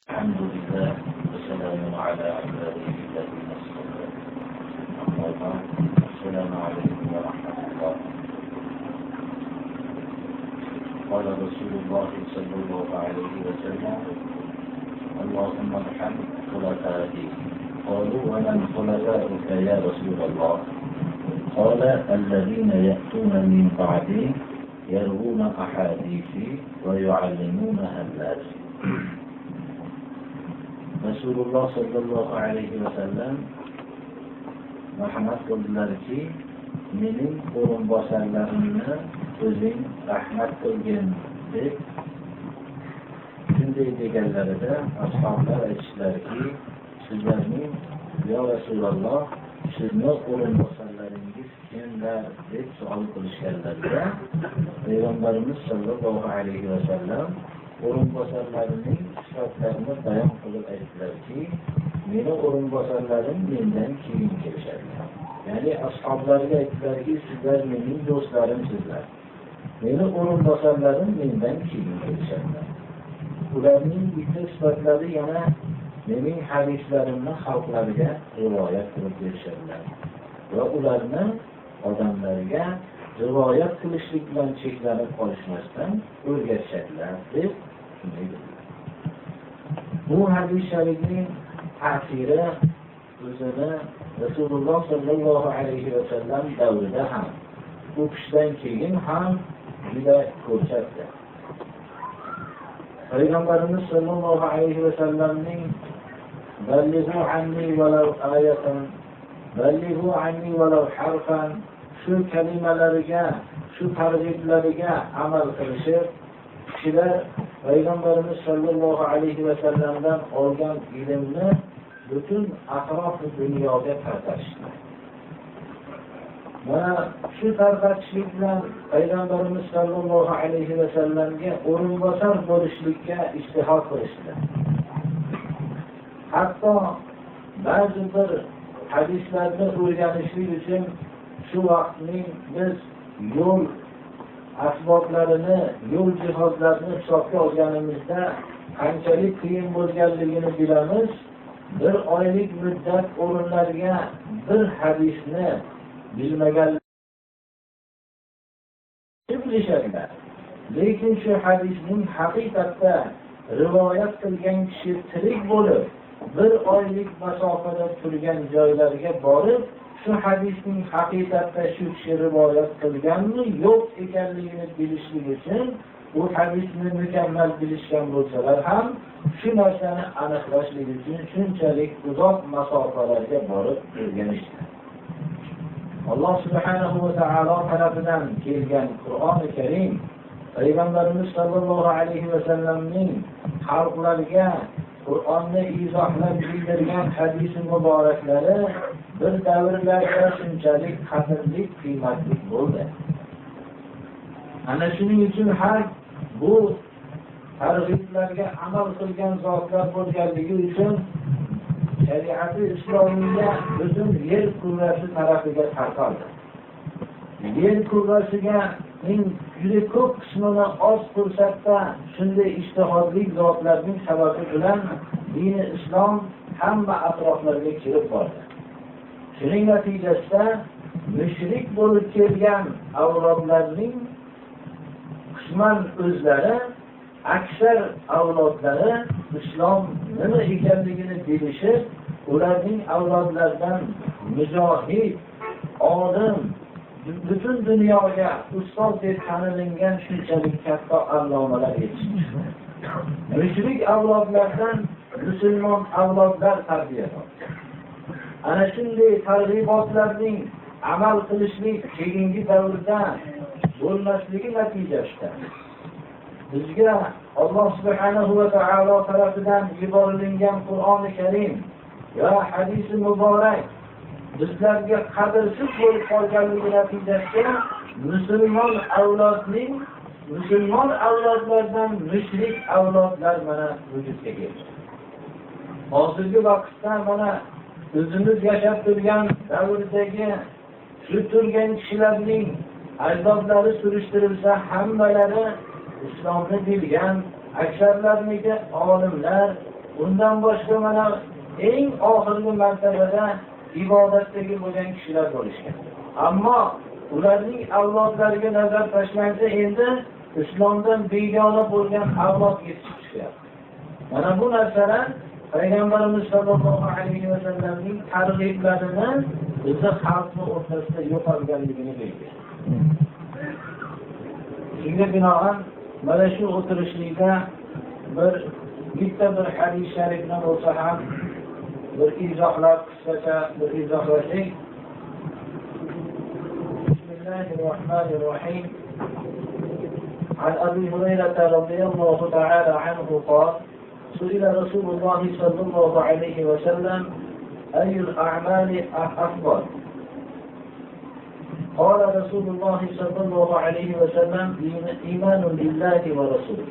الحمد لله والسلام على عباده الذين اصطفى. أما بعد، السلام عليكم ورحمة الله. قال رسول الله صلى الله عليه وسلم: اللهم ارحم خلفائي. قالوا: ومن خلفائك يا رسول الله؟ قال: الذين يأتون من بعدي يروون أحاديثي ويعلمونها الناس. Rasululloh sallallohu alayhi va sallam marhamat qildilarki, mening o'rinbosarlarimni o'zing rahmat qilgin deb shunday deganlarida ashoblar aytishlarki, sizlarning yo Rasululloh, sizni o'rinbosarlaringiz kimlar deb savol qilishganlarida Payg'ambarimiz sallallohu alayhi va sallam o'rinbosarlarining sifatlarini bayon qilib aytdilarki, meni o'rinbosarlarim mendan keyin kelishadi. Ya'ni ashoblarga aytdilarki, sizlar mening do'stlarimsizlar. Meni o'rinbosarlarim mendan keyin kelishadi. Ularning bitta sifatlari yana mening hadislarimni xalqlarga rivoyat qilib berishadilar va ularni odamlarga rivoyat qilishlik bilan cheklanib qolishmasdan o'rgatishadilar deb shunday dedilar. Bu hadis sharifning ta'siri o'zini Rasululloh sallallohu alayhi va sallam davrida ham, u kishidan keyin ham juda ko'rsatdi. Payg'ambarimiz sallallohu alayhi va sallamning ballighu anni walau ayatan, ballighu anni walau harfan shu kalimalariga, shu targ'iblariga amal qilishib, kishilar Payg'ambarimiz sallallohu alayhi va sallamdan olgan ilmni butun atrof dunyoga tarqatishdi. Mana shu tarqatishlik bilan Payg'ambarimiz sallallohu alayhi va sallamga o'rinbosar bo'lishlikka istihod qilishdi. Hatto ba'zi bir hadislarni o'rganishlik uchun shu vaqtning biz yo'l asboblarini, yo'l jihozlarini hisobga olganimizda qanchalik qiyin bo'lganligini bilamiz. Bir oylik muddat o'rinlarga bir hadisni bilmaganlar bilishadilar. Lekin shu hadisning haqiqatda rivoyat qilgan kishi tirik bo'lib, bir oylik masofada turgan joylarga borib, shu hadisning haqiqatda shu kishi rivoyat qilganmi yo'q ekanligini bilishlik uchun bu hadisni mukammal bilishgan bo'lsalar ham shu narsani aniqlashlik uchun shunchalik uzoq masofalarga borib o'rganishdi. Alloh subhanahu va taolo tarafidan kelgan Qur'oni Karim Payg'ambarimiz sallallohu alayhi va sallamning xalqlarga Qur'onni izohlab bildirgan hadis-i muboraklari bir davrlarda shunchalik qadrli, qiymatli bo'ldi. Ana shuning uchun har bu targ'iblarga amal qilgan zotlar bo'lganligi uchun shariati islomiya butun yer kurrasi tarafiga tarqaldi. Yer kurrasiga juda ko'p qismini oz fursatda shunday ijtihodli zotlarning sababi bilan dini islom hamma atroflarga kirib bordi. Shuning natijasida mushrik bo'lib kelgan avlodlarning qisman o'zlari, aksar avlodlari islom nima ekanligini bilishib, ularning avlodlaridan mujohid, olim, butun dunyoga ustoz deb tanilingan shunchalik katta allomalar yetishdi. Mushrik avlodlardan musulmon avlodlar tarbiya topdi. Ana shunday targ'ibotlarning amal qilishlik keyingi davrda bo'lmasligi natijasida bizga Alloh subhanahu va taolo tarafidan yuborilgan Qur'oni Karim va hadis-i muborak bizlarga qadrsiz bo'lib qolganligi natijasida musulmon avlodlardan mushrik avlodlar mana vujudga keldi. Hozirgi vaqtda mana o'zimiz yashab turgan davrdagi shu turgan kishilarning ajdodlari surishtirilsa, hammalari islomni bilgan, aksarlarniki olimlar, undan boshqa mana eng oxirgi martabada ibodatdagi bo'lgan kishilar bo'lishgan. Ammo ularning avlodlariga nazar tashlanganda endi islomdan begona bo'lgan avlod yetishib chiqyapti. Mana bu narsalar Payg'ambarimiz sollallohu alayhi vasallamning targ'iblarini bizni xalqni o'rtasida yo'qolganligini bildiradi. Shunga binoan mana shu o'tirishlikda bitta bir hadis sharifni bo'lsa ham bir izohlab qisqacha bir izohlasak. Bismillahirrohmanirrohim. عن أبي هريرة رضي الله تعالى عنه قال: سئل رسول الله صلى الله عليه وسلم: أي الأعمال أفضل؟ قال رسول الله صلى الله عليه وسلم: إيمان بالله ورسوله.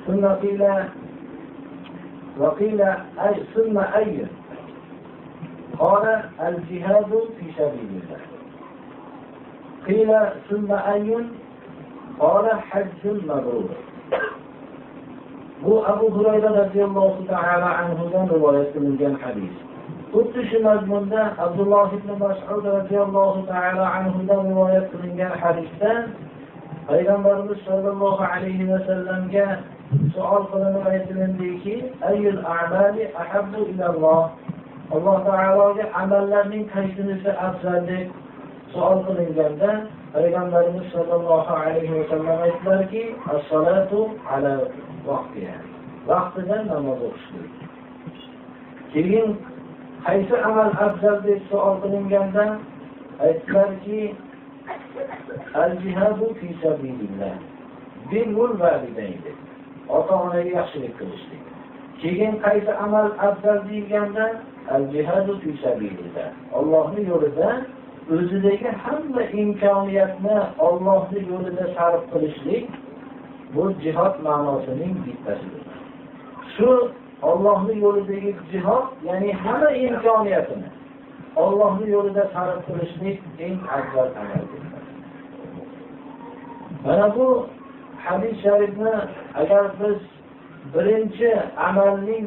ثم ثم أي؟ قال: الجهاد في سبيل الله. قيل: ثم أي؟ قال: حج مبرور. Bu Abu Hurayra radhiyallohu ta'ala anhudan rivoyat qilingan hadis. Xuddi shu mazmunda Abdulloh ibn Mas'ud radhiyallohu ta'ala anhudan rivoyat qilingan hadisda Payg'ambarimiz sollallohu alayhi va sallamga savol qilinib aytilgandiki, ayyul a'mali ahabbu ilalloh. Alloh taologa amallarning qaysinisi afzal deb savol qilinganda Payg'ambarimiz sollallohu alayhi va sallam aytdilarki, as-salatu ala vaqtiha. Vaqtida namoz o'qishlik. Keyin qaysi amal afzal deb savol qilinganda aytdilarki, al-jihadu fi sabilillah. Birrul validayn. Ota-onaga yaxshilik qilishlik. Keyin qaysi amal afzal deganda al-jihadu fi sabilillah. Allohning yo'lida o'zidagi hamma imkoniyatni Allohning yo'lida sarf qilishlik bu jihad ma'nosining bittasidir. Shu Allohning yo'lidagi jihad, ya'ni hamma imkoniyatini Allohning yo'lida sarf qilishlik eng afzal amaldir. Mana bu hadis sharifni agar biz birinchi amalning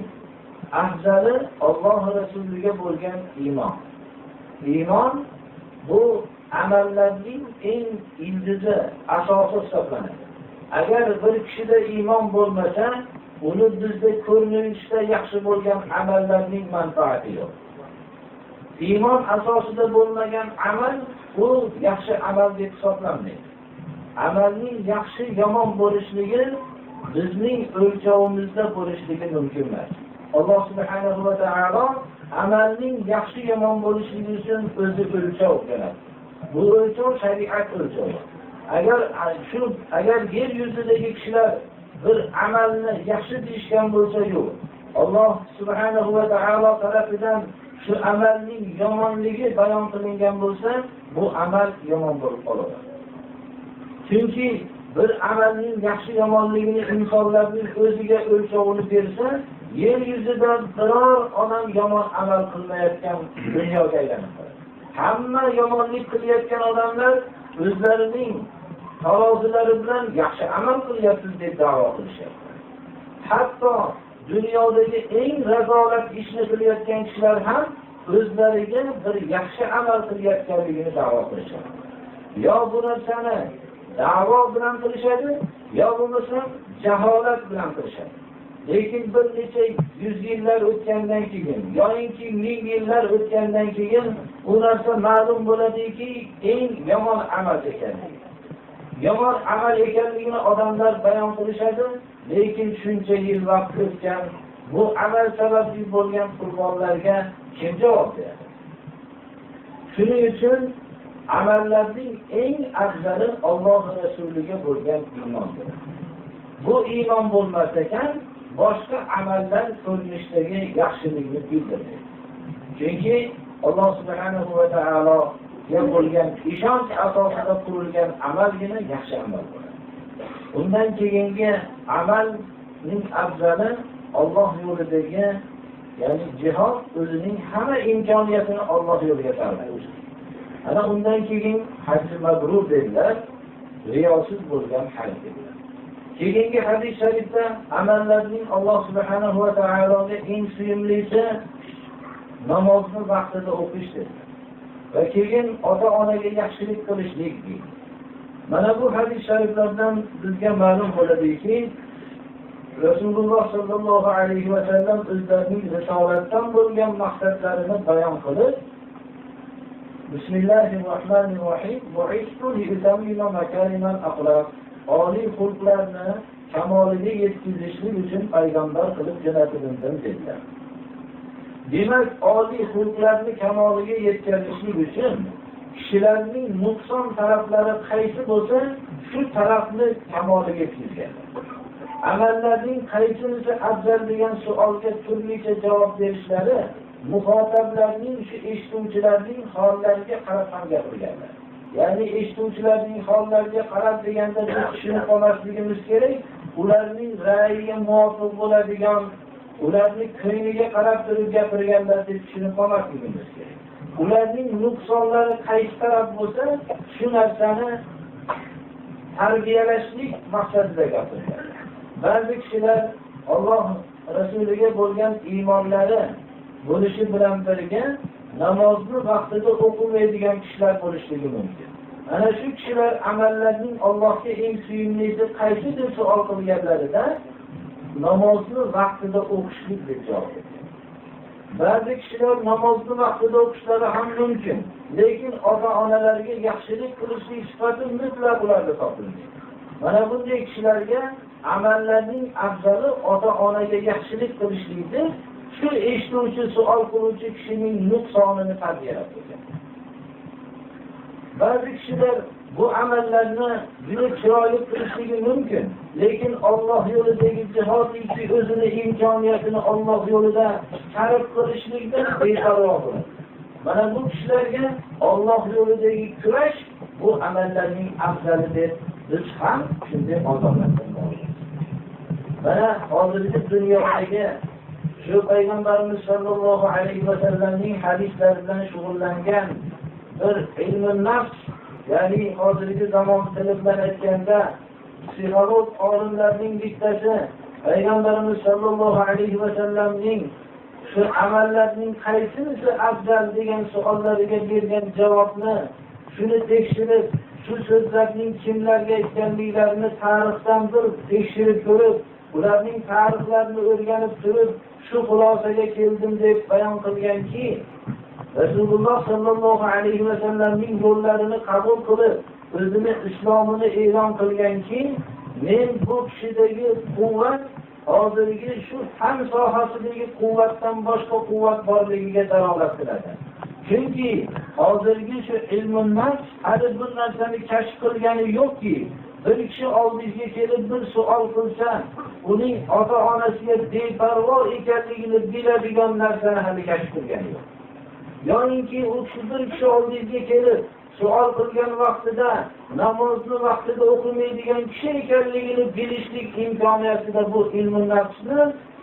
afzali Alloh rasuliga bo'lgan iymon. Iymon bu amallarning eng ildizi, asosi hisoblanadi. Agar bir kishida iymon bo'lmasa, uni bizda ko'rinishda yaxshi bo'lgan amallarning manfaati yo'q. Iymon asosida bo'lmagan amal bu yaxshi amal deb hisoblanmaydi. Amalning yaxshi yomon bo'lishligi bizning o'lchovimizda bo'lishligi mumkin emas. Alloh subhanahu va taolo amalning yaxshi yomon bo'lishligi uchun o'zi o'lchov beradi. Bu o'lchov shariat o'lchovi. Agar yer yuzidagi kishilar bir amalni yaxshi deyishgan bo'lsa yo'q. Alloh subhanahu va taolo tarafidan shu amalning yomonligi bayon qilingan bo'lsa, bu amal yomon bo'lib qoladi. Chunki bir amalning yaxshi yomonligini insonlarning o'ziga o'lchovini bersa, yer yuzida biror odam yomon amal qilmayotgan dunyoga aylanib qoladi. Hamma yomonlik qilayotgan odamlar o'zlarining tarozilari bilan yaxshi amal qilyapsiz deb da'vo qilishadi. Hatto dunyodagi eng razolat ishni qilayotgan kishilar ham o'zlariga bir yaxshi amal qilayotganligini da'vo qilishadi. Yo bu narsani da'vo bilan qilishadi, yo bo'lmasa jaholat bilan qilishadi. Lekin bir necha yuz yillar o'tgandan keyin, yoki ming yillar o'tgandan keyin u narsa ma'lum bo'ladiki, eng yomon amal ekanligi. Yomon amal ekanligini odamlar bayon qilishadi, lekin shuncha yil vaqt o'tgan, bu amal sababli bo'lgan qurbonlarga kim javob beradi? Shuning uchun amallarning eng afzali Alloh rasuliga bo'lgan iymondir. Bu iymon bo'lmas ekan, boshqa amallar ko'rinishdagi yaxshilikni bildiradi. Chunki Alloh subhanahu va taolo bo'lgan ishonch asosida qurilgan amalgina yaxshi amal bo'ladi. Undan keyingi amalning afzali Alloh yo'lidagi, ya'ni jihad o'zining hamma imkoniyatini Alloh yo'liga sarflash. Ana undan keyin haj mabrur dedilar, riyosiz bo'lgan haj dedilar. Keyingi hadis sharifda amallarning Alloh subhanahu va taologa eng suyumlisi namozni vaqtida o'qish dedi. Va keyin ota-onaga yaxshilik qilishlik deydi. Mana bu hadis shariflardan bizga ma'lum bo'ladiki, Rasululloh sallallohu alayhi va sallam o'zlarining risolatdan bo'lgan maqsadlarini bayon qilib, Bismillahirrohmanirrohim. Bu'ithtu li'utammima makarimal axloq. Oliy xulqlarni kamoliga yetkazishlik uchun payg'ambar qilib jo'natildim dedilar. Demak, oliy xulqlarni kamoliga yetkazishlik uchun kishilarning nuqson taraflari qaysi bo'lsa, shu tarafni kamoliga yetkazgan. Amallarning qaysinisi afzal degan savolga turlicha javob berishlari muxotablarning, shu eshituvchilarning hollariga qarab ham gapirganlar. Ya'ni eshituvchilarning hollariga qarab deganda biz tushunib olmasligimiz kerak, ularning ra'yiga muvofiq bo'ladigan, ularning ko'ngliga qarab turib gapirganlar deb tushunib olmasligimiz kerak. Ularning nuqsonlari qaysi taraf bo'lsa, shu narsani tarbiyalashlik maqsadida gapirgan. Ba'zi kishilar Alloh rasuliga bo'lgan iymonlari bo'lishi bilan birga namozni vaqtida o'qimaydigan kishilar bo'lishligi mumkin. Ana shu kishilar amallarning Allohga eng suyumlisi qaysi deb savol qilganlarida namozni vaqtida o'qishlik deb javob bergan. Ba'zi kishilar namozni vaqtida o'qishlari ham mumkin, lekin ota-onalarga yaxshilik qilishlik sifati mutlaq ularda topilmaydi. Mana bunday kishilarga amallarning afzali ota-onaga yaxshilik qilishlikdir. Shu eshituvchi, savol qiluvchi kishining nuqsonini tarbiyalab qo'ygan. Ba'zi kishilar bu amallarni juda chiroyli qilishligi mumkin, lekin Alloh yo'lidagi jihod yoki o'zini imkoniyatini Alloh yo'lida sarf qilishlikdan beparvo bo'ladi. Mana bu kishilarga Alloh yo'lidagi kurash bu amallarning afzali deb biz ham shunday ogohlantiramiz. Mana hozirgi dunyodagi shu payg'ambarimiz sollallohu alayhi va sallamning hadislari bilan shug'ullangan bir ilm-i nafs, ya'ni hozirgi zamon tili bilan aytganda psixolog olimlarning bittasi payg'ambarimiz sollallohu alayhi va sallamning shu amallarning qaysinisi afzal degan savollariga bergan javobni shuni tekshirib, shu so'zlarning kimlarga aytganliklarini tarixdan bir tekshirib ko'rib, ularning tarixlarini o'rganib turib shu xulosaga keldim deb bayon qilganki, Rasululloh sallallohu alayhi va sallamning yo'llarini qabul qilib, o'zini islomini e'lon qilganki, men bu kishidagi quvvat hozirgi shu fan sohasidagi quvvatdan boshqa quvvat borligiga dalolat qiladi. Chunki hozirgi shu ilm-i nafs hali bir narsani kashf qilgani yo'qki, bir kishi oldingizga kelib bir savol qilsa, uning ota-onasiga beparvo ekanligini biladigan narsani hali kashf qilgani yo'q. Yo'inki u kishi bir kishi oldingizga kelib savol qilgan vaqtida namozni vaqtida o'qimaydigan kishi ekanligini bilishlik imkoniyatida bu ilm-i nafsni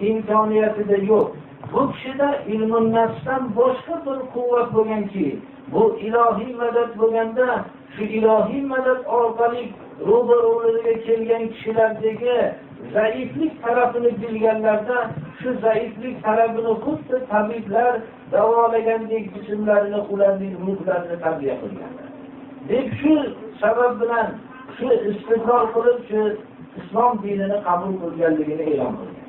imkoniyatida yo'q. Bu kishida ilm-i nafsdan boshqa bir quvvat bo'lganki, bu ilohiy madad bo'lganda, shu ilohiy madad orqali ro'barolariga kelgan kishilardagi zaiflik tarafini bilganlarda, shu zaiflik tarafini xuddi tabiblar davolagandek jismlarini, ularning ruhlarini tarbiya qilganlar. Deb shu sabab bilan shu istiqror qilib, shu islom dinini qabul qilganligini e'lon qilgan.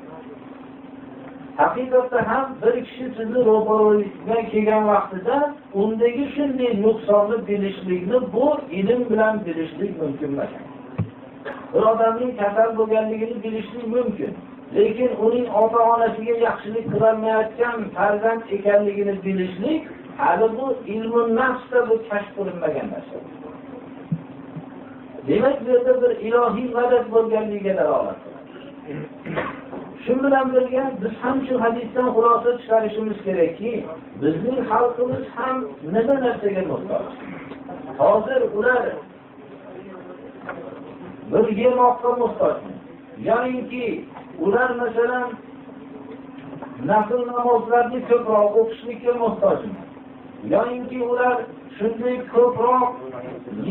Haqiqatda ham bir kishi sizni ro'baro'yiga kelgan vaqtida undagi shunday nuqsonni bilishlikni bu ilm bilan bilishlik mumkin emas. Bir odamning kasal bo'lganligini bilishlik mumkin, lekin uning ota-onasiga yaxshilik qilolmayotgan farzand ekanligini bilishlik hali bu ilm-i nafsda bu kashf qilinmagan narsa. Demak, bu yerda bir ilohiy madad bo'lganligiga dalolat qiladi. Shu bilan birga biz ham shu hadisdan xulosa chiqarishimiz kerakki, bizning xalqimiz ham nima narsaga muhtoj. Hozir ular bir yemoqqa muhtoj. Yo'inki ular masalan nafl namozlarni ko'proq o'qishlikka muhtoj. Yo'inki ular shunday ko'proq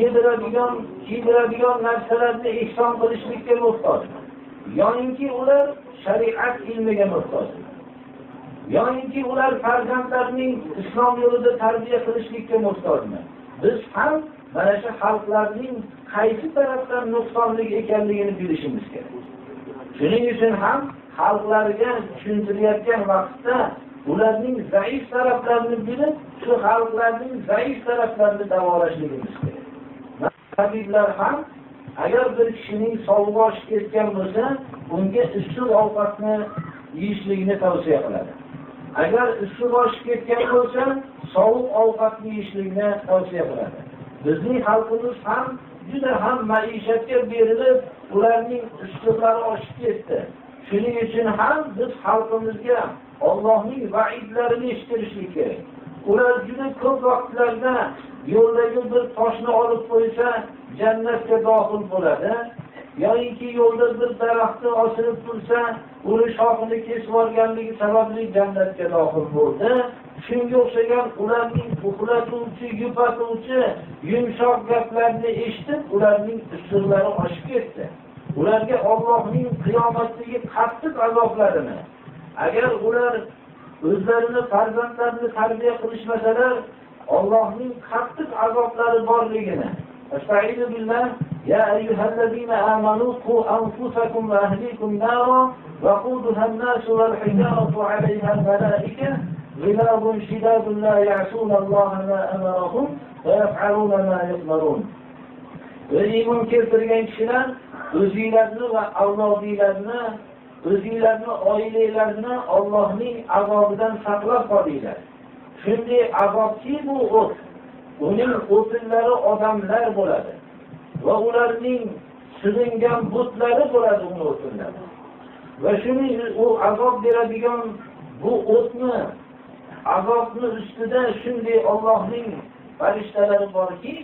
yediradigan, kiydiradigan narsalarni ihson qilishlikka muhtoj. yoinki ular shariat ilmiga muhtoj, yoinki ular farzandlarining islom yo'lida tarbiya qilishlikka muhtojmi? Biz ham mana shu xalqlarning qaysi tarafdan nuqsonli ekanligini bilishimiz kerak. Shuning uchun ham xalqlarga tushuntirayotgan vaqtda ularning zaif taraflarini bilib, shu xalqlarning zaif taraflarini davolashligimiz kerak. Tabiblar ham agar bir kishining sog'lig'i oshib ketgan bo'lsa, unga issiq ovqatni yeyishlikni tavsiya qiladi. Agar issiq oshib ketgan bo'lsa, sovuq ovqatni yeyishlikni tavsiya qiladi. Bizning xalqimiz ham juda ham maishatga berilib, ularning issiqlari oshib ketdi. Shuning uchun ham biz xalqimizga Allohning va'idlarini eshittirishlik kerak. Ular juda ko'p vaqtlarda yo'ldagi bir toshni olib qo'ysa, jannatga dohil bo'ladi. Yoki yo'lda bir daraxtni osilib tursa, uni shoxini kesib olganligi sababli jannatga dohil bo'ldi. Shunga o'xshagan ularning uxlatuvchi, yupatuvchi, yumshoq gaplarni eshitib, ularning issiqlari oshib ketdi. Ularga Allohning qiyomatdagi qattiq azoblarini, agar ular o'zlarini farzandlarini tarbiya qilishmasalar, Allohning qattiq azoblari borligini. Astagfiru billah. Ya ayyuhallazina amanu qu anfusakum va ahlikum nara waquduha an-nas wal hijaratu 'alayha al-malaa'ika ghilabun shidadun la ya'suna Alloha ma amarahum wa yaf'aluna ma yu'marun. Iymon keltirgan kishilar o'zingizlarni va avlodingizlarni, o'zingizlarni oilalarini Allohning azobidan saqlab qolinglar. Shunday azobki bu o't, uning o'tinlari odamlar bo'ladi va ularning silingan butlari bo'ladi uning o'tinlari. Va shuning u azob beradigan bu o'tni, azobni ustida shunday Allohning farishtalari borki,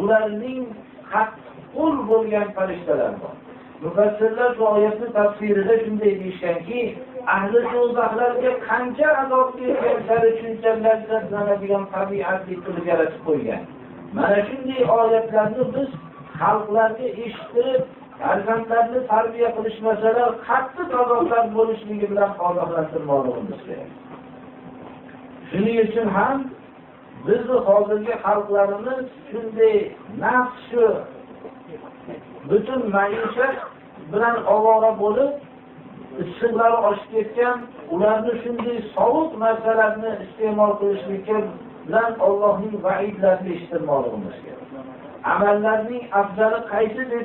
ularning qattiq bo'lgan farishtalar bor. Mufassirlar bu oyatning tafsirida shunday deyishganki, ahli do'zaxlarga qancha azob bergan sari shunchalar zazlanadigan tabiatli qilib yaratib qo'ygan. Mana shunday oyatlarni biz xalqlarga eshittirib, farzandlarni tarbiya qilishmasalar, qattiq azoblar bo'lishligi bilan ogohlantirmoqligimiz kerak. Shuning uchun ham biz hozirgi xalqlarimiz shunday nafs shu butun maishat bilan ovora bo'lib, issiqlari oshib ketgan, ularni shunday sovuq narsalarni iste'mol qilishlikka bilan Allohning va'idlarini eshittirmoqligimiz kerak. Amallarning afzali qaysi deb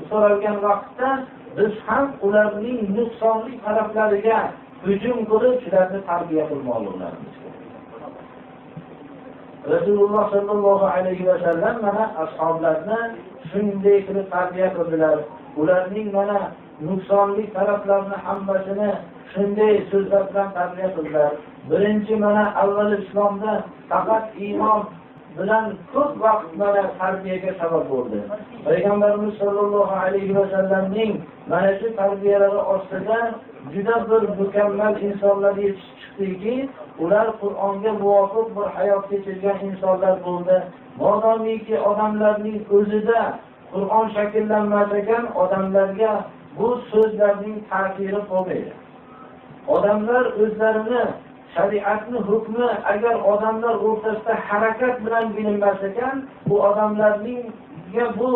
so'ralgan vaqtda biz ham ularning nuqsonli taraflariga hujum qilib, ularni tarbiya qilmoqligimiz kerak. Rasululloh sallallohu alayhi va sallam mana ashoblarni shunday qilib tarbiya qildilar. Ularning mana nuqsonli taraflarini hammasini shunday so'zlar bilan tarbiya qildilar. Birinchi mana avval islomda faqat iymon bilan ko'p vaqt mana tarbiyaga sabab bo'ldi. Payg'ambarimiz sollallohu alayhi va sallamning mana shu tarbiyalari ostida juda bir mukammal insonlar yetishib chiqdiki, ular Qur'onga muvofiq bir hayot kechirgan insonlar bo'ldi. Modomiki odamlarning o'zida Qur'on shakllanmas ekan, odamlarga bu so'zlarning ta'siri bo'lmaydi. Odamlar o'zlarini shariatning hukmi agar odamlar o'rtasida harakat bilan bilinmas ekan, bu odamlarga bu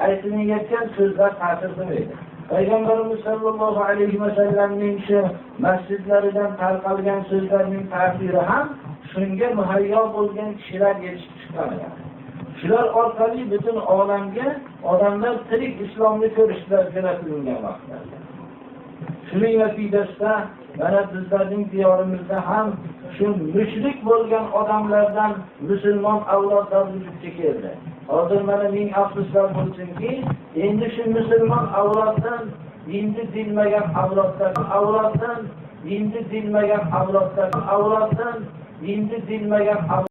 aytilayotgan so'zlar ta'sir qilmaydi. Payg'ambarimiz sollallohu alayhi va sallamning shu masjidlaridan tarqalgan so'zlarning ta'siri ham shunga muhayyo bo'lgan kishilar yetishib chiqqan. Shular orqali butun olamga odamlar tirik islomni ko'rishlar jo'natilgan vaqtlarda. Shuning natijasida mana bizlarning diyorimizda ham shu mushrik bo'lgan odamlardan musulmon avlodlar vujudga keldi. Hozir mana ming afsuslar bo'lsinki, endi shu musulmon avloddan dindi bilmagan avloddan dindi bilmagan